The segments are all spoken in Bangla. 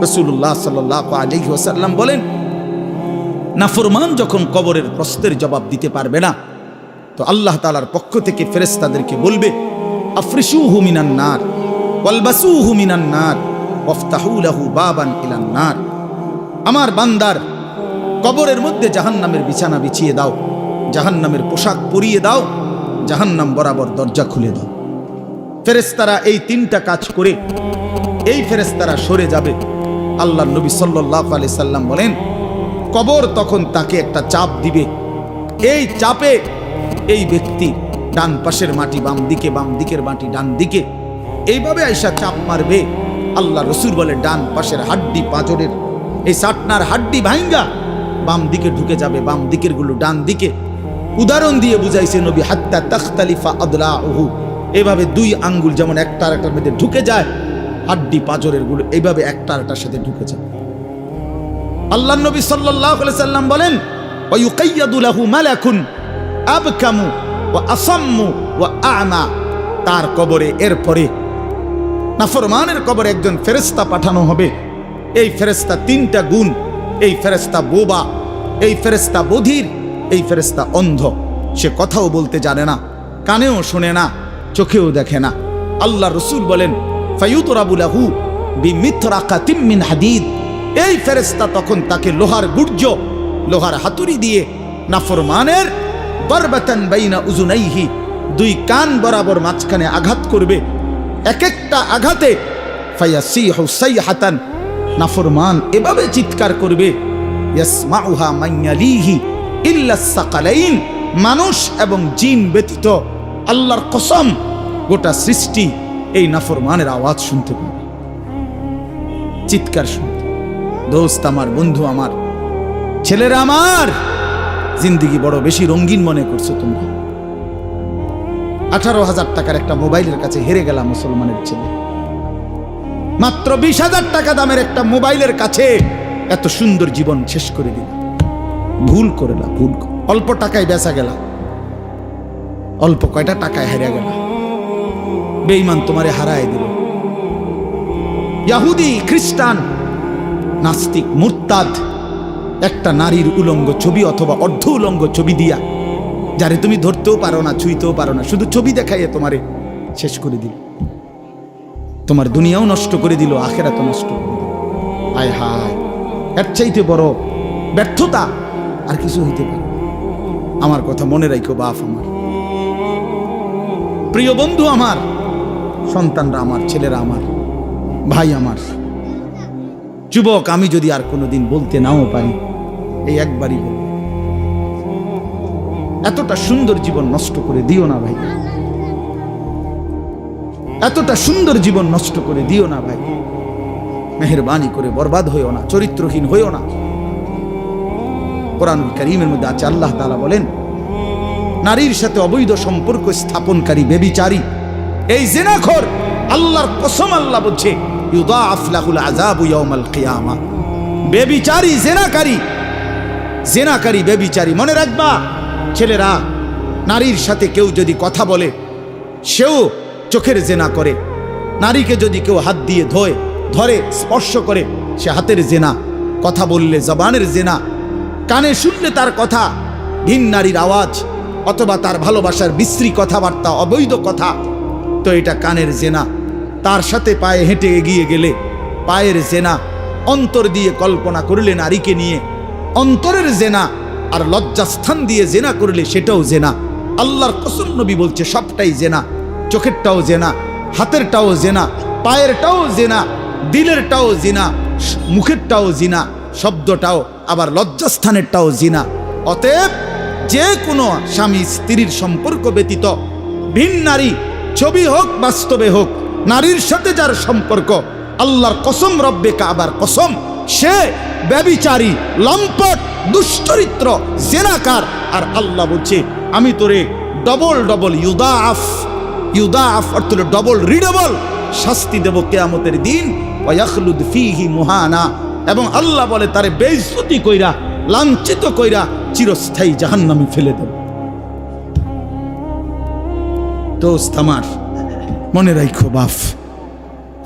রাসূলুল্লাহ সাল্লাল্লাহু আলাইহি ওয়াসাল্লাম বলেন, নাফরমান যখন কবরের প্রশ্নের জবাব দিতে পারবে না, তো আল্লাহ তাআলার পক্ষ থেকে ফেরেশতাদেরকে বলবে, আফরিশুহু মিনান নার ওয়ালবাসুহু মিনান নার ওয়াফতাহু লাহু বাবান ইলান নার। আমার বান্দার কবরের মধ্যে জাহান্নামের বিছানা বিছিয়ে দাও, জাহান্নামের পোশাক পরিয়ে দাও, জাহান্নাম বরাবর দরজা খুলে দাও। ফেরেশতারা এই তিনটা কাজ করে এই ফেরেশতারা সরে যাবে। আল্লাহর নবী সাল্লাল্লাহু আলাইহি সাল্লাম বলেন, কবর তখন তাকে একটা চাপ দিবে। এই চাপে এই ব্যক্তি ডান পাশের মাটি বাম দিকে, বাম দিকের মাটি ডান দিকে, এইভাবে আইসা চাপ মারবে। আল্লাহ রসুল বলে, ডান পাশের হাড্ডি পাঁজরের এই সাটনার হাড্ডি ভাঙ্গা বাম দিকে ঢুকে যাবে, বাম দিকের গুলো ডান দিকে। উদাহরণ দিয়ে বুঝাইছে নবী, হাত্তা তাখতালিফা আদলাউহু, এভাবে দুই আঙ্গুল যেমন একটা আরেকটার মধ্যে ঢুকে যায়, হাড্ডি পাঁজরের গুলো এইভাবে একটা আরেকটার সাথে ঢুকে যায়। আল্লাহ নবী সাল্লাল্লাহু আলাইহি সাল্লাম বলেন, ওয়া ইউকাইয়াদু লাহু মালাকুন আবকামু ওয়া আসাম্মু ওয়া আ'মা। তার কবরে এরপরে নাফরমানের কবরে একজন ফেরেশতা পাঠানো হবে। এই ফেরেশতা তিনটা গুণ, এই ফেরেশতা বোবা, এই ফেরেশতা বধির, এই ফেরেশতা অন্ধ। সে কথাও বলতে জানে না, কানেও শোনে না, চোখেও দেখে না। আল্লাহ রসুল বলেন, ফায়ুতরাবু লাহু বিমিথরাকাতিম মিন হাদিদ। এই ফেরেশতা তখন তাকে লোহার গুর্জ, লোহার হাতুড়ি দিয়ে নাফরমানের দরবাতান বাইনা উযুনাইহি, দুই কান বরাবর মাঝখানে আঘাত করবে। এক একটা আঘাতে ফায়াসিহু সাইহাতান, নাফরমান এভাবে চিৎকার করবে, ইয়াসমাউহা মান ইয়ালিহি ইল্লা সাকালাইন, মানুষ এবং জিন ব্যতীত আল্লাহর কসম গোটা সৃষ্টি এই নাফরমানের আওয়াজ শুনতে পাবে, চিৎকার শুনতে। দোস্ত আমার, বন্ধু আমার, ছেলেরা আমার, জিন্দেগি বড় বেশি রঙিন মনে করছো তোমরা। 18,000 টাকার একটা মোবাইলের কাছে হেরে গেলাম মুসলমানের ছেলে। মাত্র 20,000 টাকা দামের একটা মোবাইলের কাছে এত সুন্দর জীবন শেষ করে দিল। ভুল করলাম, ভুল। অল্প টাকায় বেচা গেল, অল্প কয়টা টাকায় হেরে গেল। বেঈমান তোমারে হারায় দিল। ইহুদি, খ্রিস্টান, নাস্তিক, মুরতাদ একটা নারীর উলঙ্গ ছবি অথবা অর্ধ উলঙ্গ ছবি দিয়া, যারে তুমি ধরতেও পারো না, ছুঁইতেও পারো না, শুধু ছবি দেখাইয়ে তোমারে শেষ করে দিল। তোমার দুনিয়াও নষ্ট করে দিল, আখিরাতও নষ্ট করে দিল। হায় হায়, এর চাইতে বড় ব্যর্থতা আর কিছু হইতে পারে। আমার কথা মনে রাখো বাপ আমার, প্রিয় বন্ধু আমার, সন্তানরা আমার, ছেলেরা আমার, ভাই আমার, যুবক, আমি যদি আর কোনোদিন বলতে নাও পারি, এই একবারই বলবো, এতটা সুন্দর জীবন নষ্ট করে দিও না ভাই, এতটা সুন্দর জীবন নষ্ট করে দিও না ভাই। মেহেরবানি করে বরবাদ হইও না, চরিত্রহীন হইও না। কোরআনুল কারীমের মধ্যে আছে, আল্লাহ তাআলা বলেন, নারীর সাথে অবৈধ সম্পর্ক স্থাপনকারী ব্যভিচারী, এই জিনাখোর, আল্লাহর কসম আল্লাহ বলছে, ইউদাআফ লাহুল আযাবু ইয়াউমাল কিয়ামা। ব্যভিচারী, জিনাকারী, জিনাকারী, ব্যভিচারী। মনে রাখবা ছেলেরা, নারীর সাথে কেউ যদি কথা বলে, সেও চোখের জেনা করে। নারীকে যদি কেউ হাত দিয়ে ধরে স্পর্শ করে, সে হাতের জেনা। কথা বললে জবানের জেনা, কানে শুনলে তার কথা ভিন নারীর আওয়াজ অথবা তার ভালোবাসার বিশ্রী কথাবার্তা, অবৈধ কথা, তো এটা কানের জেনা। তার সাথে পায়ে হেঁটে এগিয়ে গেলে পায়ের জেনা। অন্তর দিয়ে কল্পনা করলে নারীকে নিয়ে, অন্তরের জেনা। আর লজ্জাস্থান দিয়ে জেনা করলে সেটাও জেনা। আল্লাহর কসম, নবী বলছে সবটাই জেনা। চোখেরটাও জেনা, হাতেরটাও জেনা, পায়েরটাও জেনা, দিলেরটাও জিনা, মুখেরটাও জিনা, শব্দটাও, আবার লজ্জাস্থানেরটাও জিনা। অতএব যে কোনো স্বামী স্ত্রীর সম্পর্ক ব্যতীত ভিন নারী, ছবি হোক বাস্তবে হোক, নারীর সাথে যার সম্পর্ক, আল্লাহর কসম, রব্বে কাবার কসম, সে ব্যভিচারী, লম্পট, দুশ্চরিত্র, জেনাকার। আর আল্লাহ বলছে, আমি তোরে ডবল ডবল ইউদাআফ অর্থ হলো ডবল রিডবল শাস্তি দেব কিয়ামতের দিন। ওয়ায়াখলুদ ফীহি মুহানা, এবং আল্লাহ বলে তারে বেইজ্জতি কইরা, লাঞ্ছিত কইরা চিরস্থায়ী জাহান্নামে ফেলে দেব। দোস্ত আমার, মনে রাখো বাপ,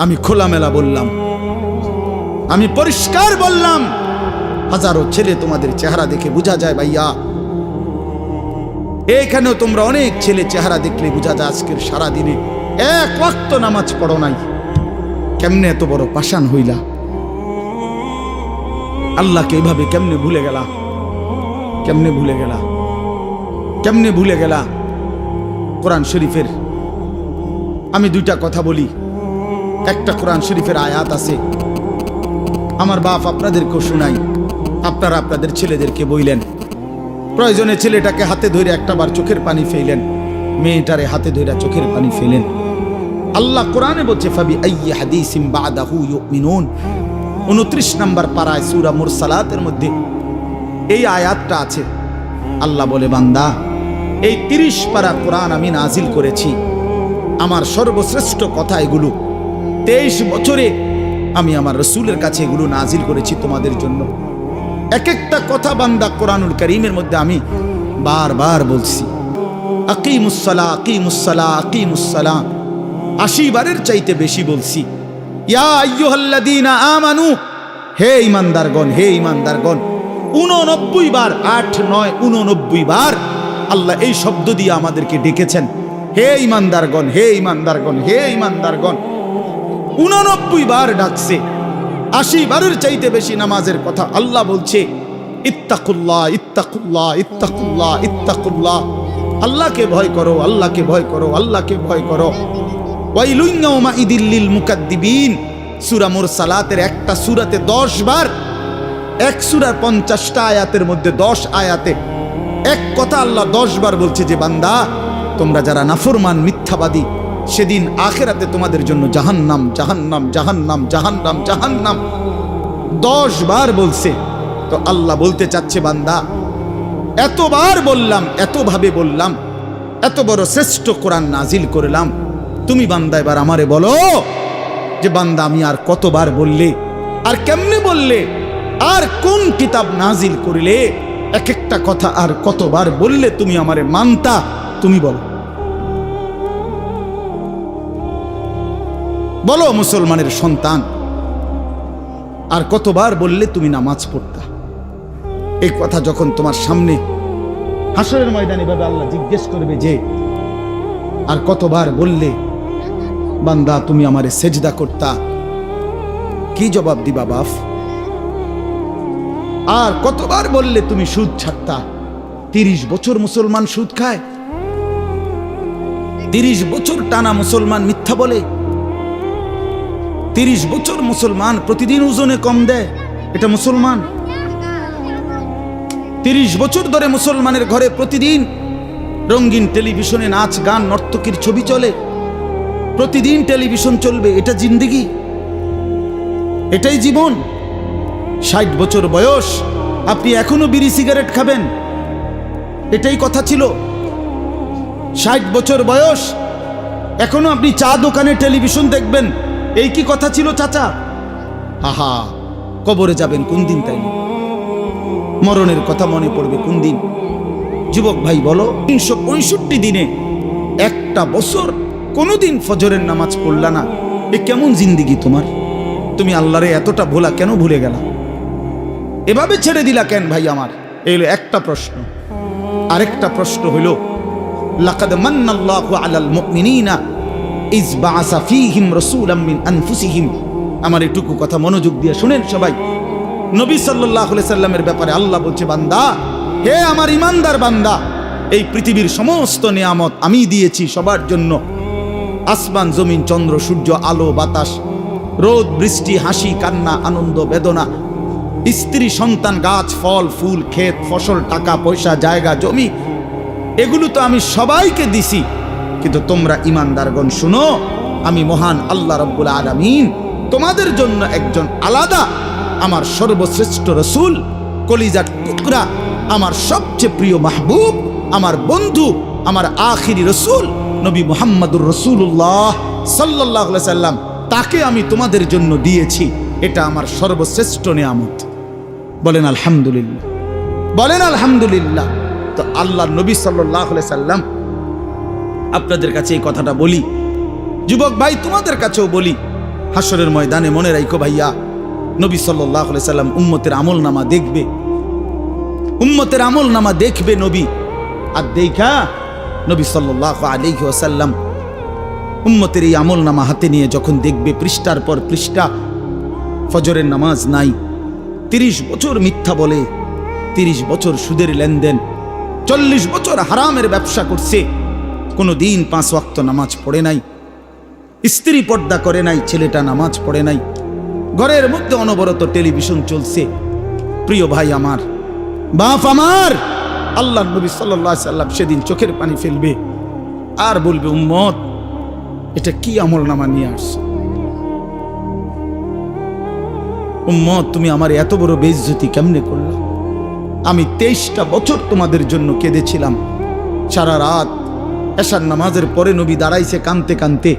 আমি খোলামেলা বললাম, আমি পরিষ্কার বললাম, হাজারো ছেলে তোমাদের চেহারা দেখে বোঝা যায় ভাইয়া। এখানেও তোমরা অনেক ছেলে চেহারা দেখলে বোঝা যায় আজকের সারাদিনে এক ওয়াক্ত নামাজ পড়ো নাই। কেমনে এত বড় পাষাণ হইলা? আল্লাহকে এইভাবে কেমনে ভুলে গেলা? কেমনে ভুলে গেলা? কেমনে ভুলে গেলা? কোরআন শরীফের আমি দুইটা কথা বলি। একটা কোরআন শরীফের আয়াত আছে, আমার বাপ আপনাদেরকেও শুনাই, আপনারা আপনাদের ছেলেদেরকে বইলেন। প্রয়োজনে ছেলেটাকে হাতে ধরে একটাবার চোখের পানি ফেলেন, মেয়েটারে হাতে ধরে চোখের পানি ফেলেন। আল্লাহ কোরআনে বলছে ফাবি আইয়ি হাদিসিম বাদাহু ইউমিনুন। 29 নম্বর পারায় সূরা মুরসালাতের মধ্যে এই আয়াতটা আছে। আল্লাহ বলে, বান্দা, এই 30 পারা কোরআন আমি নাজিল করেছি, আমার সর্বশ্রেষ্ঠ কথা এগুলো। 23 বছরে আমি আমার রাসূলের কাছে এগুলো নাজিল করেছি তোমাদের জন্য। এক একটা কথা বান্দা কোরআনুল কারীমের মধ্যে আমি বারবার বলছি, আকিমুস সালাহ, আকিমুস সালাহ, আকিমুস সালাহ 80 বারের চাইতে বেশি বলছি। ইয়া আইয়ুহাল্লাযীনা আমানু, হে ঈমানদারগণ, হে ঈমানদারগণ। 89 বার, 8, 9, 89 বার আল্লাহ এই শব্দ দিয়ে আমাদেরকে ডেকেছেন, হে ঈমানদারগণ, হে ঈমানদারগণ, হে ঈমানদারগণ। 89 বার ডাকছে। 80 বারের চাইতে বেশি নামাজের কথা আল্লাহ বলছে, ইত্তাকুল্লাহ, ইত্তাকুল্লাহ, ইত্তাকুল্লাহ, ইত্তাকুল্লাহ। আল্লাহকে ভয় করো, আল্লাহকে ভয় করো, আল্লাহকে ভয় করো। ওয়াইলুন ইয়াউমাইদিল লিল মুকাদ্দিবিন। সূরা মুরসালাতের একটা সূরাতে 10 বার, এক সূরার 50টা আয়াতের মধ্যে 10 আয়াতে এক কথা আল্লাহ 10 বার বলছে যে বান্দা, তোমরা যারা নাফরমান, মিথ্যাবাদী, সেদিন আখিরাতে তোমাদের জন্য জাহান্নাম, জাহান্নাম, জাহান্নাম, জাহান্নাম, জাহান্নাম 10 বার বলছে। তো আল্লাহ বলতে চাচ্ছে, বান্দা, এতবার বললাম, এতভাবে বললাম, এত বড় শ্রেষ্ঠ কোরআন নাজিল করলাম, তুমি বান্দা এবার আমারে বলো যে বান্দা আমি আর কতবার বললে, আর কেমনে বললে, আর কোন কিতাব নাজিল করিলে এক একটা কথা আর কতবার বললে তুমি আমারে মানতা? তুমি বলো, বলো মুসলমানের সন্তান, আর কতবার বললে তুমি নামাজ পড়তা? এই কথা যখন তোমার সামনে হাসরের ময়দানে ভাবে আল্লাহ জিজ্ঞেস করবে যে আর কতবার বললে বান্দা তুমি আমারে সেজদা করতা, কি জবাব দিবা বাপ? আর কতবার বললে তুমি সুদ ছাড়তা? 30 বছর মুসলমান সুদ খায়, 30 বছর টানা মুসলমান মিথ্যা বলে, 30 বছর মুসলমান প্রতিদিন ওজনে কম দেয়, এটা মুসলমান? 30 বছর ধরে মুসলমানের ঘরে প্রতিদিন রঙিন টেলিভিশনে নাচ গান নর্তকীর ছবি চলে, প্রতিদিন টেলিভিশন চলবে, এটা জিন্দেগি? এটাই জীবন? 60 বছর বয়স আপনি এখনো বিড়ি সিগারেট খাবেন, এটাই কথা ছিল? 60 বছর বয়স এখনো আপনি চা দোকানে টেলিভিশন দেখবেন, এই কি কথা ছিল চাচা? আহা, কবরে যাবেন কোন দিন? তাই মরণের কথা মনে পড়বে কোন দিন? যুবক ভাই বলো, 365 দিনে একটা বছর কোনোদিন ফজরের নামাজ পড়লা না, এ কেমন জিন্দিগি তোমার? তুমি আল্লাহরে এতটা ভোলা কেন ভুলে গেলা? এভাবে ছেড়ে দিলা কেন ভাই আমার? এই হলো একটা প্রশ্ন। আরেকটা প্রশ্ন হলো, লাকাদ মান্নাল্লাহু আলাল মুমিনিনা ইজ বাআসা ফীহিম রাসূলাম মিন আনফুসিহিম। আমার এটুকু কথা মনোযোগ দিয়ে শুনেন সবাই। নবী সাল্লাল্লাহু আলাইহি সাল্লামের ব্যাপারে আল্লাহ বলছে, বান্দা, হে আমার ইমানদার বান্দা, এই পৃথিবীর সমস্ত নিয়ামত আমি দিয়েছি সবার জন্য। আসমান, জমিন, চন্দ্র, সূর্য, আলো, বাতাস, রোদ, বৃষ্টি, হাসি, কান্না, আনন্দ, বেদনা, স্ত্রী, সন্তান, গাছ, ফল, ফুল, ক্ষেত, ফসল, টাকা পয়সা, জায়গা, জমি, এগুলো তো আমি সবাইকে দিছি। কিন্তু তোমরা ইমানদারগণ শুনো, আমি মহান আল্লাহ রাব্বুল আলামিন তোমাদের জন্য একজন আলাদা আমার সর্বশ্রেষ্ঠ রাসূল, কলিজার টুকরা, আমার সবচেয়ে প্রিয় মাহবুব, আমার বন্ধু, আমার আখিরি রাসূল নবী মুহাম্মদুর রাসূলুল্লাহ সাল্লাল্লাহু আলাইহি সাল্লাম, তাকে আমি তোমাদের জন্য দিয়েছি। এটা আমার সর্বশ্রেষ্ঠ নিয়ামত। বলেন আলহামদুলিল্লাহ, বলেন আলহামদুলিল্লাহ। তো আল্লাহ নবী সাল্লাল্লাহু আলাইহি সাল্লাম, আপনাদের কাছে এই কথাটা বলি, যুবক ভাই তোমাদের কাছেও বলি, হাসরের ময়দানে মনে রাখো ভাইয়া, নবী সাল্লাল্লাহু আলাইহি সাল্লাম উম্মতের আমলনামা দেখবে, উম্মতের আমলনামা দেখবে নবী। আর দেখা নবী সাল্লাল্লাহু আলাইহি ওয়াসাল্লাম উম্মতের এই আমলনামা হাতে নিয়ে যখন দেখবে পৃষ্ঠার পর পৃষ্ঠা ফজরের নামাজ নাই, 30 বছর মিথ্যা বলে, 30 বছর সুদের লেনদেন, 40 বছর হারামের ব্যবসা করছে, কোনো দিন 5 ওয়াক্ত নামাজ পড়ে নাই, স্ত্রী পর্দা করে নাই, ছেলেটা নামাজ পড়ে নাই, ঘরের মধ্যে অনবরত টেলিভিশন চলছে। প্রিয় ভাই আমার, বাপ আমার, আল্লাহর নবী সাল্লাল্লাহু আলাইহি সাল্লাম সেদিন চোখের পানি ফেলবে আর বলবে, উম্মত এটা কি আমলনামা নিয়ে আসছো? উম্মত তুমি আমার এত বড় বেইজ্জতি কেমনে করলা? আমি 23টা বছর তোমাদের জন্য কেঁদেছিলাম। সারা রাত এশার নামাজের পরে নবী দাঁড়াইছে কানতে কানতে,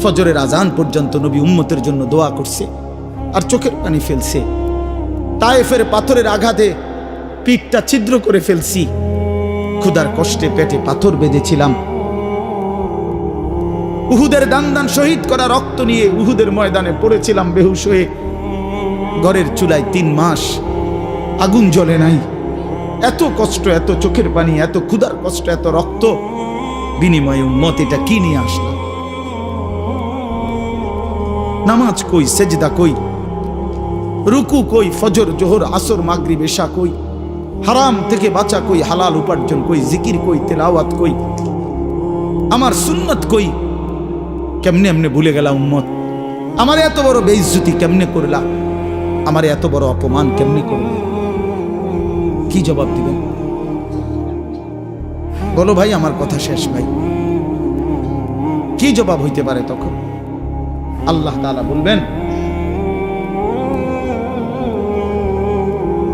ফজরের আজান পর্যন্ত নবী উম্মতের জন্য দোয়া করছে আর চোখের পানি ফেলছে। তায়েফের পাথরের আঘাতে পিঠটা ছিদ্র করে ফেলছি, ক্ষুধার কষ্টে পেটে পাথর বেঁধেছিলাম। উহুদের দান শহীদ করা রক্ত নিয়ে উহুদের ময়দানে পড়েছিলাম বেহুশ হয়ে। ঘরের চুলায় 3 মাস আগুন জ্বলে নাই। এত কষ্ট, এত চোখের পানি, এত ক্ষুধার কষ্ট, এত রক্ত, বিনিময়ে উম্মত এটা কি নিয়ে আসলাম? নামাজ কই, সেজদা কই, রুকু কই, ফজর জোহর আসর মাগরিব এশা কই, হারাম থেকে বাঁচা কই, হালাল উপার্জন কই, জিকির কই, তেলাওয়াত কই, আমার সুন্নত কই? কেমনে এমনে ভুলে গেলা উম্মত? আমার এত বড় বেইজ্জতি কেমনে করলা? আমার এত বড় অপমান কেমনে করলা? কি জবাব দিবেন বলো ভাই? আমার কথা শেষ ভাই। কি জবাব হইতে পারে তখন? আল্লাহ তাআলা বলবেন,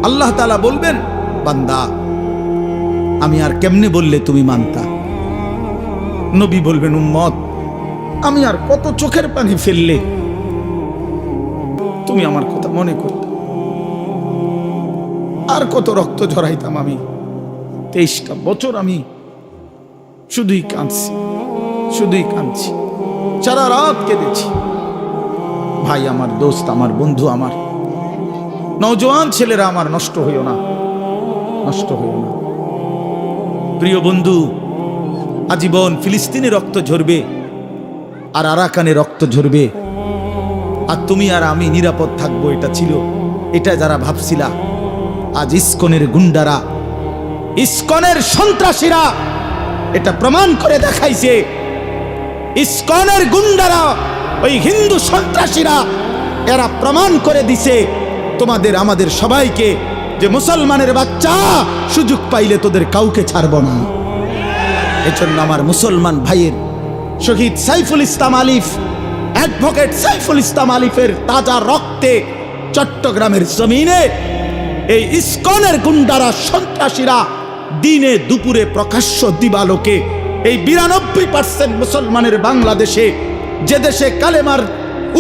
আল্লাহ তাআলা বলবেন, বান্দা আমি আর কেমনে বললে তুমি মানতা? নবী বলবেন, উম্মত আমি আর কত চোখের পানি ফেললে তুমি আমার কথা মনে করতে? আর কত রক্ত ঝরাইতাম আমি? 23টা বছর আমি শুধুই কাঁদছি, শুধুই কাঁদছি, সারা রাত কেঁদেছি। ভাই আমার, দোস্ত আমার, বন্ধু আমার, নওজোয়ান ছেলেরা আমার, নষ্ট হইও না, নষ্ট হইও না। প্রিয় বন্ধু, আজীবন ফিলিস্তিনে রক্ত ঝরবে আর আরাকানে রক্ত ঝরবে, আর তুমি আর আমি নিরাপদ থাকবো, এটা ছিল, এটা যারা ভাবছিলা, আজ ইসকনের গুন্ডারা, ইসকনের সন্ত্রাসীরা এটা প্রমাণ করে দেখাইছে। ইসকনের গুন্ডারা, ওই হিন্দু সন্ত্রাসীরা, এরা প্রমাণ করে দিছে তোমাদের আমাদের সবাইকে যে মুসলমানের বাচ্চা, সুযোগ পাইলে তোদের কাউকে ছাড়ব না। এজন্য আমার মুসলমান ভাইয়ের শহীদ সাইফুল ইসলাম আলিফ, অ্যাডভোকেট সাইফুল ইসলাম আলিফের তাজা রক্তে চট্টগ্রামের জমিনে এই ইসকনের গুন্ডারা, সন্ত্রাসীরা দিনে দুপুরে প্রকাশ্য দিবালোকে এই 92% মুসলমানের বাংলাদেশে, যে দেশে কালেমার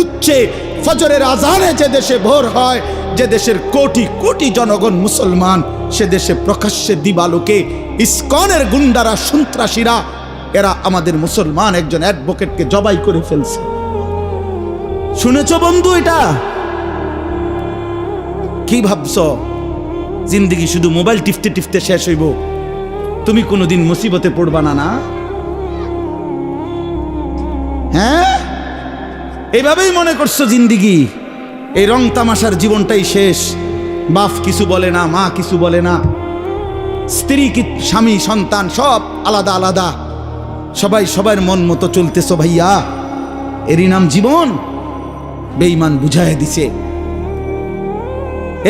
উচ্চে ফজরের আজানে যে দেশে ভোর হয়, যে দেশের কোটি কোটি জনগণ মুসলমান, সে দেশে প্রকাশ্যে দিবালোকে ইসকনের গুন্ডারা, সন্ত্রাসীরা, এরা আমাদের মুসলমান একজন অ্যাডভোকেটকে জবাই করে ফেলছে। শুনেছ বন্ধু? এটা কি ভাবছ? জিন্দেগি শুধু মোবাইল টিপতে টিপতে শেষ হইব? তুমি কোনোদিন মুসিবতে পড়বা না? না, হ্যাঁ, এইভাবেই মনে করছো জিন্দেগি, এই রং তামাশার জীবনটাই শেষ। বাপ কিছু বলে না, মা কিছু বলে না, স্ত্রী, স্বামী, সন্তান সব আলাদা আলাদা, সবাই সবার মন মতো চলতেছো। ভাইয়া, এরই নাম জীবন? বেঈমান বুঝাইয়া দিছে,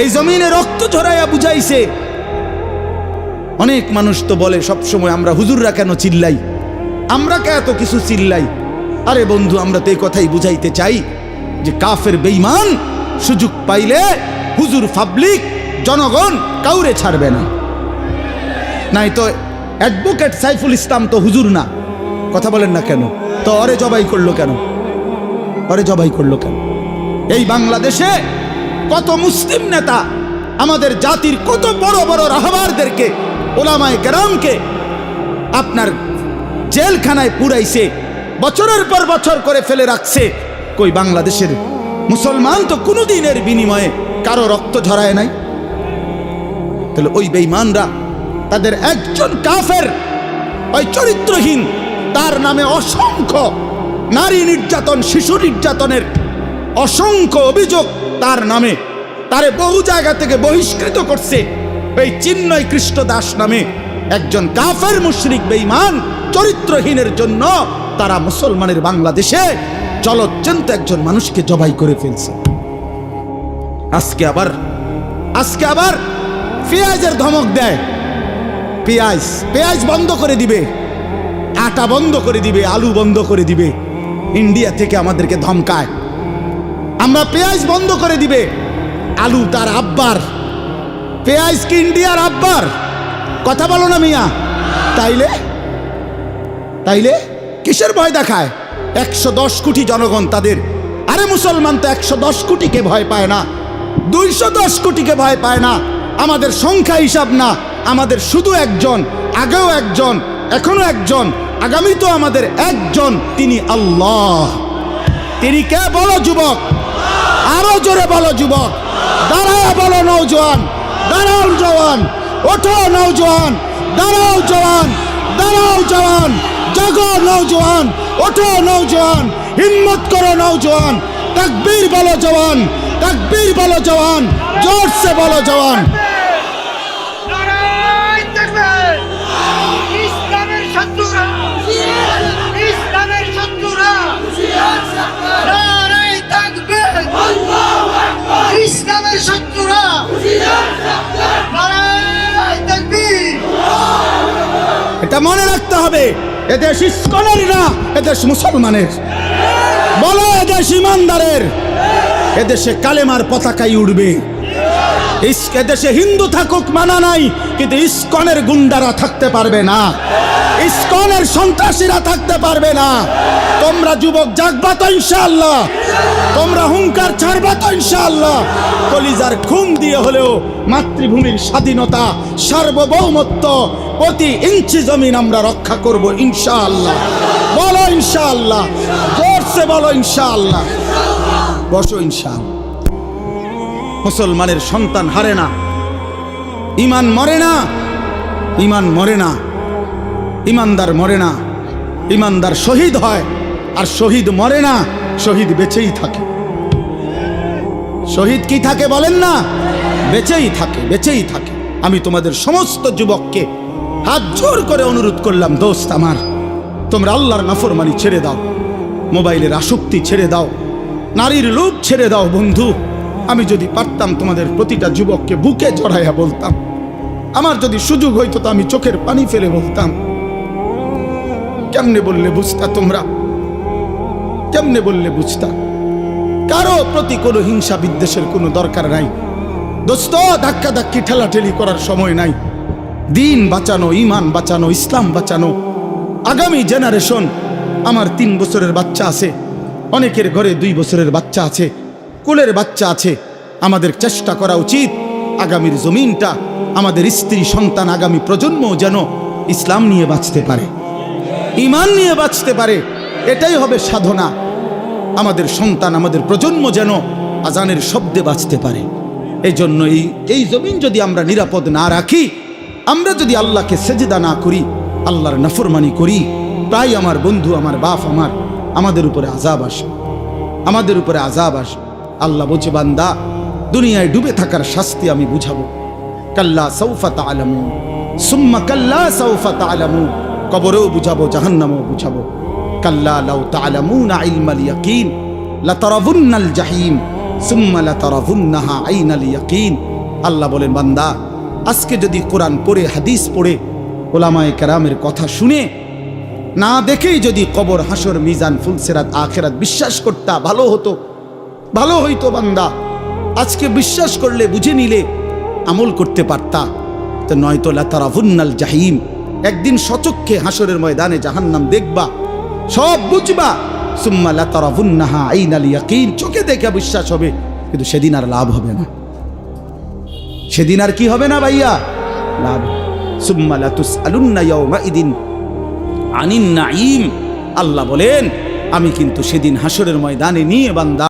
এই জমিনে রক্ত ঝরাইয়া বুঝাইছে। অনেক মানুষ তো বলে সবসময়, আমরা হুজুররা কেন চিল্লাই, আমরা কে এত কিছু চিল্লাই? আরে বন্ধু, আমরা তো এই কথাই বুঝাইতে চাই যে কাফের বেঈমান সুযোগ পাইলে হুজুর, পাবলিক, জনগণ কাউরে ছাড়বে না। নাই তো অ্যাডভোকেট সাইফুল ইসলাম তো হুজুর না, কথা বলেন না কেন? তো অরে জবাই করলো কেন? অরে জবাই করলো কেন? এই বাংলাদেশে কত মুসলিম নেতা, আমাদের জাতির কত বড় বড় রাহবারদেরকে, ওলামায়ে কেরামকে আপনার জেলখানায় পুরাইছে, বছরের পর বছর করে ফেলে রাখছে। কই বাংলাদেশের মুসলমান তো কোনোদিন এর বিনিময়ে কারো রক্ত ঝরায় নাই। তাহলে ওই বেঈমানরা তাদের একজন কাফের, ওই চরিত্রহীন, তার নামে অসংখ্য নারী নির্যাতন, শিশু নির্যাতনের অসংখ্য অভিযোগ তার নামে, তারে বহু জায়গা থেকে বহিষ্কৃত করছে। এই চিন্ময় কৃষ্ণ দাস নামে একজন কাফের মুশরিক বেঈমান চরিত্রহীনের জন্য তারা মুসলমানের বাংলাদেশে চলচ্চিন্ত একজন মানুষকে জবাই করে ফেলছে। আজকে আবার পেঁয়াজের ধমক দেয়, পেঁয়াজ বন্ধ করে দিবে, আটা বন্ধ করে দিবে, আলু বন্ধ করে দিবে। ইন্ডিয়া থেকে আমাদেরকে ধমকায়, আমরা পেঁয়াজ বন্ধ করে দিবে। আলু তার আব্বার, পেঁয়াজ কি ইন্ডিয়ার আব্বার? কথা বলো না মিয়া। তাইলে কিসের ভয় দেখায়? 110 কোটি জনগণ তাদের। আরে মুসলমান তো 110 কোটিকে ভয় পায় না, 210 কোটিকে ভয় পায় না। আমাদের সংখ্যা হিসাব না, আমাদের শুধু একজন, আগেও একজন, এখনো একজন, আগামী তো আমাদের একজন, তিনি আল্লাহ। তিনি কে বলো যুবক? আরো জোরে বলো যুবক, দাঁড়াও বলো নওজোয়ান, দাঁড়াও জওয়ান, ওঠো নওজোয়ান, দাঁড়াও জওয়ান, দাঁড়াও জওয়ান, জাগো নওজোয়ান, ওঠো নওজোয়ান, হিম্মত করো নওজোয়ান, তাকবীর বলো জওয়ান, তাকবীর বলো জওয়ান, জোর সে বলো জওয়ান। ইসলামের শত্রুরা, ইসলামের শত্রুরা, নারায়ে তাকবীর, ইসলামের শত্রুরা, নারায়ে তাকবীর। এটা মনে রাখতে হবে, এদেশ ইস্কনের না, এদেশ মুসলমানের। বলো এদেশ ইমানদারের, এদেশে কালেমার পতাকাই উড়বে। এদেশে হিন্দু থাকুক মানা নাই, কিন্তু ইস্কনের গুন্ডারা থাকতে পারবে না, ইস্কনের সন্ত্রাসীরা থাকতে পারবে না। তোমরা যুবক জাগবা তো ইনশাআল্লাহ, তোমরা হুঙ্কার ছাড়বা তো ইনশাআল্লাহ। কলিজার খুন দিয়ে হলেও মাতৃভূমির স্বাধীনতা, সার্বভৌমত্ব, প্রতি ইঞ্চি জমিন আমরা রক্ষা করব ইনশাআল্লাহ। বলো ইনশাআল্লাহ, জোরসে বলো ইনশাআল্লাহ। বসো ইনশাআল্লাহ। মুসলমানের সন্তান হারে না, ইমান মরে না, ইমান মরে না, ইমানদার মরে না। ইমানদার শহীদ হয়, আর শহীদ মরে না, শহীদ বেঁচেই থাকে। শহীদ কি থাকে বলেন না? বেঁচেই থাকে, বেঁচেই থাকে। আমি তোমাদের সমস্ত যুবককে হাত জোর করে অনুরোধ করলাম, দোস্ত আমার, তোমরা আল্লাহর নাফরমানি ছেড়ে দাও, মোবাইলের আসক্তি ছেড়ে দাও, নারীর লোভ ছেড়ে দাও। বন্ধু, আমি যদি পারতাম তোমাদের প্রতিটা যুবককে বুকে জড়াইয়া বলতাম, আমার যদি সুযোগ হইতো তো আমি চোখের পানি ফেলে বলতাম। কেমনে বললে বুঝতা তোমরা? কেমনে বললে বুঝতা? কারো প্রতি কোনো হিংসা বিদ্বেষের কোনো দরকার নাই দোস্ত। ধাক্কা ধাক্কি ঠেলাঠেলি করার সময় নাই। দিন বাঁচানো, ইমান বাঁচানো, ইসলাম বাঁচানো। আগামী জেনারেশন, আমার 3 বছরের বাচ্চা আছে, অনেকের ঘরে 2 বছরের বাচ্চা আছে, কোলের বাচ্চা আছে। আমাদের চেষ্টা করা উচিত আগামীর জমিনটা, আমাদের স্ত্রী সন্তান, আগামী প্রজন্মও যেন ইসলাম নিয়ে বাঁচতে পারে, ইমান নিয়ে বাঁচতে পারে। এটাই হবে সাধনা। আমাদের সন্তান, আমাদের প্রজন্ম যেন আজানের শব্দে বাঁচতে পারে। এই জন্য এই জমিন যদি আমরা নিরাপদ না রাখি, আমরা যদি আল্লাহকে সেজদা না করি, আল্লাহর নাফরমানি করি, প্রায় আমার বন্ধু, আমার বাপ, আমাদের উপরে আযাব আসে, আমাদের উপরে আযাব আসে। আল্লাহ বলছে, বান্দা, দুনিয়ায় ডুবে থাকার শাস্তি আমি বুঝাবো। কাল্লা সাউফা তা'লামুন, সুম্মা কাল্লা সাউফা তা'লামুন। কবরেও বুঝাবো, জাহান্নামেও বুঝাবো। কাল্লা লাউ তা'লামুনা ইলমাল ইয়াকিন লাতারাবুন্নাল জাহিম সুম্মা লাতারাবুন্নাহা আইনাল ইয়াকিন। আল্লাহ বলেন, বান্দা, আজকে যদি কোরআন পড়ে, হাদিস পড়ে, ওলামায়ে কেরামের কথা শুনে, না দেখেই যদি কবর, হাসর, মিজান, ফুলসিরাত, আখিরাত বিশ্বাস করতা, ভালো হতো, ভালো হইতো বান্দা। আজকে বিশ্বাস করলে, বুঝে নিলে, আমল করতে পারতা। তো নয়তো লাতারাবুন্নাল জাহিম, একদিন সচক্ষে হাসরের ময়দানে জাহান্নাম দেখবা, সব বুঝবা। সুম্মা লাতারাবুন্নাহা আইনাল ইয়াকিন, চোখে দেখে বিশ্বাস হবে, কিন্তু সেদিন আর লাভ হবে না। সেদিন আর কি হবে না ভাইয়া? লাভ। সুম্মা লাতুসআলুন্না ইয়াওমাইদিন আনিন নাঈম। আল্লাহ বলেন, আমি কিন্তু সেদিন হাসরের ময়দানে নিয়ে বান্দা